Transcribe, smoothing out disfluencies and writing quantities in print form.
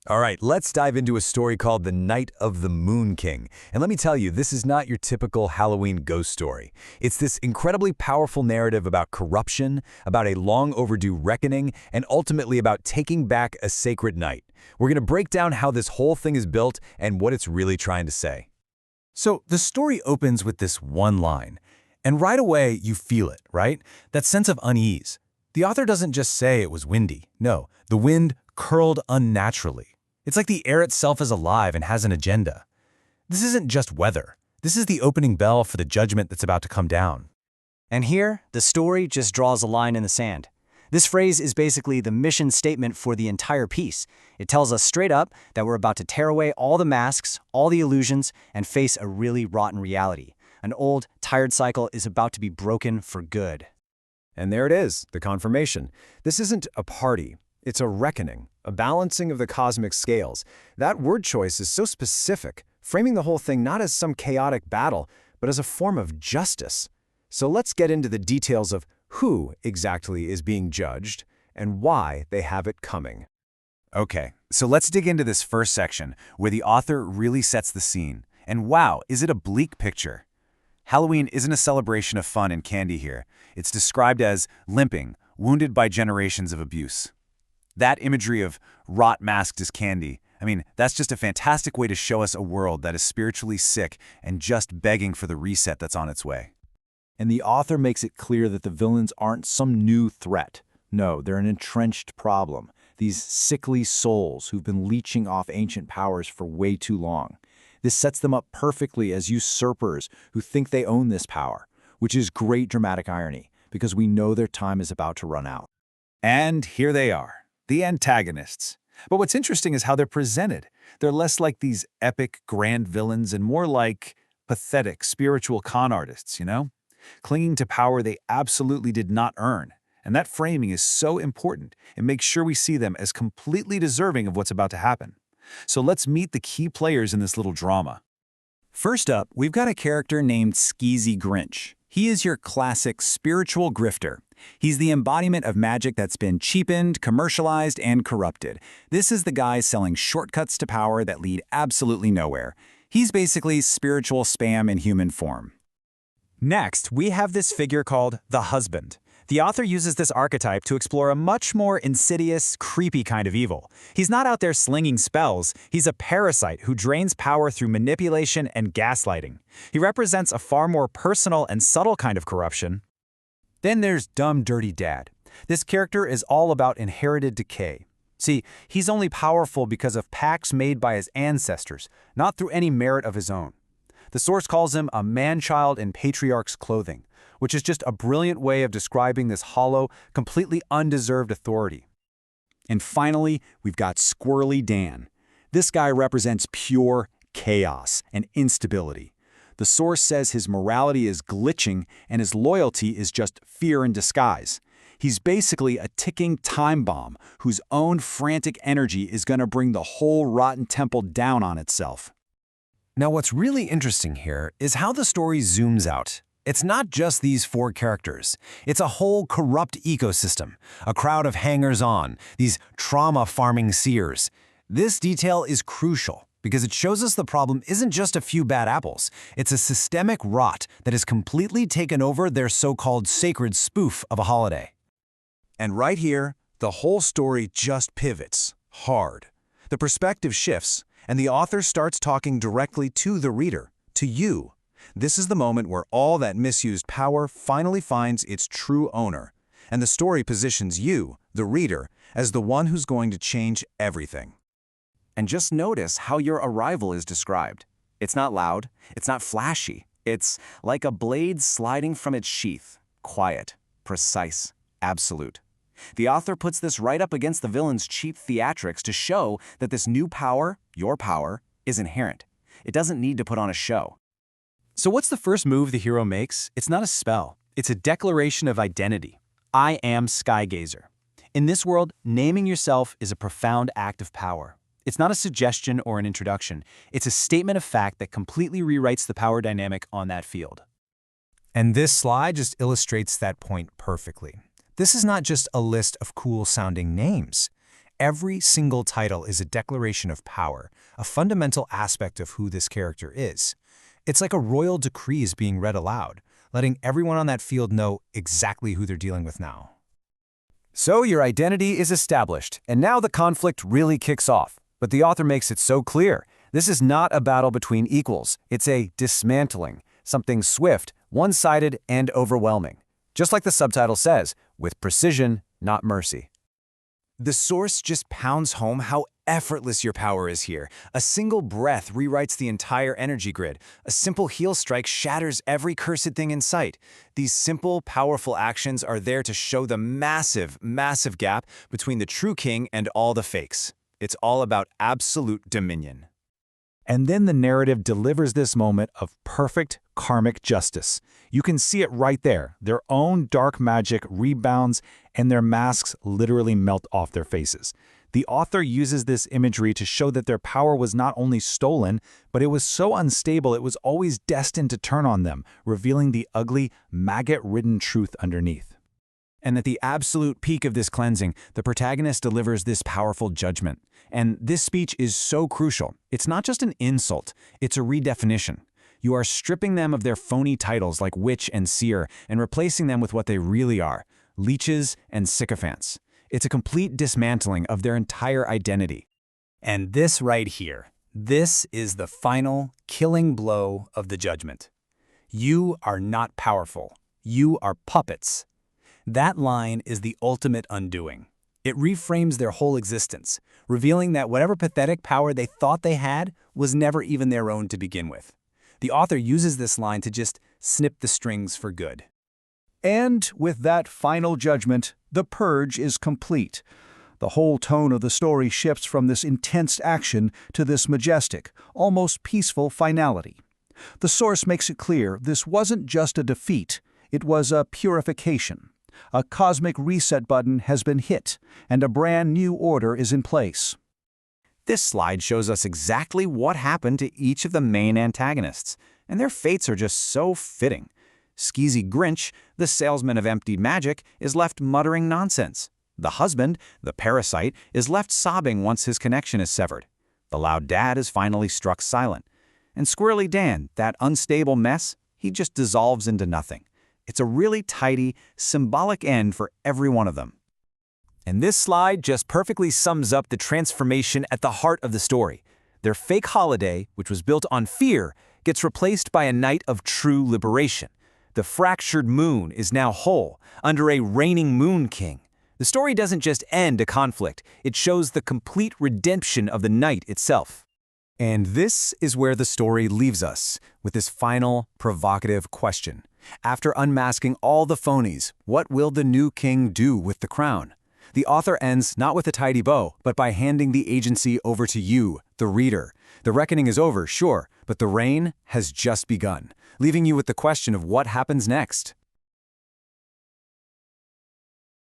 All right, let's dive into a story called The Night of the Moon King. And let me tell you, this is not your typical Halloween ghost story. It's this incredibly powerful narrative about corruption, about a long overdue reckoning, and ultimately about taking back a sacred night. We're going to break down how this whole thing is built and what it's really trying to say. So the story opens with this one line, and right away you feel it, right? That sense of unease. The author doesn't just say it was windy. No, the wind curled unnaturally. It's like the air itself is alive and has an agenda. This isn't just weather. This is the opening bell for the judgment that's about to come down. And here, the story just draws a line in the sand. This phrase is basically the mission statement for the entire piece. It tells us straight up that we're about to tear away all the masks, all the illusions, and face a really rotten reality. An old, tired cycle is about to be broken for good. And there it is, the confirmation. This isn't a party. It's a reckoning, a balancing of the cosmic scales. That word choice is so specific, framing the whole thing not as some chaotic battle, but as a form of justice. So let's get into the details of who exactly is being judged and why they have it coming. Okay, so let's dig into this first section, where the author really sets the scene. And wow, is it a bleak picture? Halloween isn't a celebration of fun and candy here. It's described as limping, wounded by generations of abuse. That imagery of rot masked as candy, that's just a fantastic way to show us a world that is spiritually sick and just begging for the reset that's on its way. And the author makes it clear that the villains aren't some new threat. No, they're an entrenched problem. These sickly souls who've been leeching off ancient powers for way too long. This sets them up perfectly as usurpers who think they own this power, which is great dramatic irony, because we know their time is about to run out. And here they are, the antagonists. But what's interesting is how they're presented. They're less like these epic, grand villains and more like pathetic, spiritual con artists, clinging to power they absolutely did not earn. And that framing is so important. It makes sure we see them as completely deserving of what's about to happen. So let's meet the key players in this little drama. First up, we've got a character named Skeezy Grinch. He is your classic spiritual grifter. He's the embodiment of magic that's been cheapened, commercialized, and corrupted. This is the guy selling shortcuts to power that lead absolutely nowhere. He's basically spiritual spam in human form. Next, we have this figure called the husband. The author uses this archetype to explore a much more insidious, creepy kind of evil. He's not out there slinging spells. He's a parasite who drains power through manipulation and gaslighting. He represents a far more personal and subtle kind of corruption. Then there's Dumb Dirty Dad. This character is all about inherited decay. See, he's only powerful because of pacts made by his ancestors, not through any merit of his own. The source calls him a man-child in patriarch's clothing, which is just a brilliant way of describing this hollow, completely undeserved authority. And finally, we've got Squirrely Dan. This guy represents pure chaos and instability. The source says his morality is glitching and his loyalty is just fear in disguise. He's basically a ticking time bomb whose own frantic energy is going to bring the whole rotten temple down on itself. Now, what's really interesting here is how the story zooms out. It's not just these four characters. It's a whole corrupt ecosystem, a crowd of hangers-on, these trauma-farming seers. This detail is crucial because it shows us the problem isn't just a few bad apples. It's a systemic rot that has completely taken over their so-called sacred spoof of a holiday. And right here, the whole story just pivots hard. The perspective shifts, and the author starts talking directly to the reader, to you. This is the moment where all that misused power finally finds its true owner, and the story positions you, the reader, as the one who's going to change everything. And just notice how your arrival is described. It's not loud, it's not flashy. It's like a blade sliding from its sheath. Quiet, precise, absolute. The author puts this right up against the villain's cheap theatrics to show that this new power, your power, is inherent. It doesn't need to put on a show. So what's the first move the hero makes? It's not a spell. It's a declaration of identity. I am Skygazer. In this world, naming yourself is a profound act of power. It's not a suggestion or an introduction. It's a statement of fact that completely rewrites the power dynamic on that field. And this slide just illustrates that point perfectly. This is not just a list of cool-sounding names. Every single title is a declaration of power, a fundamental aspect of who this character is. It's like a royal decree is being read aloud, letting everyone on that field know exactly who they're dealing with now. So your identity is established, and now the conflict really kicks off. But the author makes it so clear. This is not a battle between equals. It's a dismantling, something swift, one-sided, and overwhelming. Just like the subtitle says, with precision, not mercy. The source just pounds home how effortless your power is here. A single breath rewrites the entire energy grid. A simple heel strike shatters every cursed thing in sight. These simple, powerful actions are there to show the massive, massive gap between the true king and all the fakes. It's all about absolute dominion. And then the narrative delivers this moment of perfect karmic justice. You can see it right there. Their own dark magic rebounds, and their masks literally melt off their faces. The author uses this imagery to show that their power was not only stolen, but it was so unstable it was always destined to turn on them, revealing the ugly, maggot-ridden truth underneath. And at the absolute peak of this cleansing, the protagonist delivers this powerful judgment. And this speech is so crucial. It's not just an insult, it's a redefinition. You are stripping them of their phony titles like witch and seer and replacing them with what they really are, leeches and sycophants. It's a complete dismantling of their entire identity. And this right here, this is the final, killing blow of the judgment. You are not powerful. You are puppets. That line is the ultimate undoing. It reframes their whole existence, revealing that whatever pathetic power they thought they had was never even their own to begin with. The author uses this line to just snip the strings for good. And with that final judgment, the purge is complete. The whole tone of the story shifts from this intense action to this majestic, almost peaceful finality. The source makes it clear this wasn't just a defeat, it was a purification. A cosmic reset button has been hit, and a brand new order is in place. This slide shows us exactly what happened to each of the main antagonists, and their fates are just so fitting. Skeezy Grinch, the salesman of empty magic, is left muttering nonsense. The husband, the parasite, is left sobbing once his connection is severed. The loud dad is finally struck silent. And Squirrely Dan, that unstable mess, he just dissolves into nothing. It's a really tidy, symbolic end for every one of them. And this slide just perfectly sums up the transformation at the heart of the story. Their fake holiday, which was built on fear, gets replaced by a night of true liberation. The fractured moon is now whole, under a reigning moon king. The story doesn't just end a conflict, it shows the complete redemption of the night itself. And this is where the story leaves us, with this final, provocative question. After unmasking all the phonies, what will the new king do with the crown? The author ends not with a tidy bow, but by handing the agency over to you, the reader. The reckoning is over, sure, but the reign has just begun, leaving you with the question of what happens next.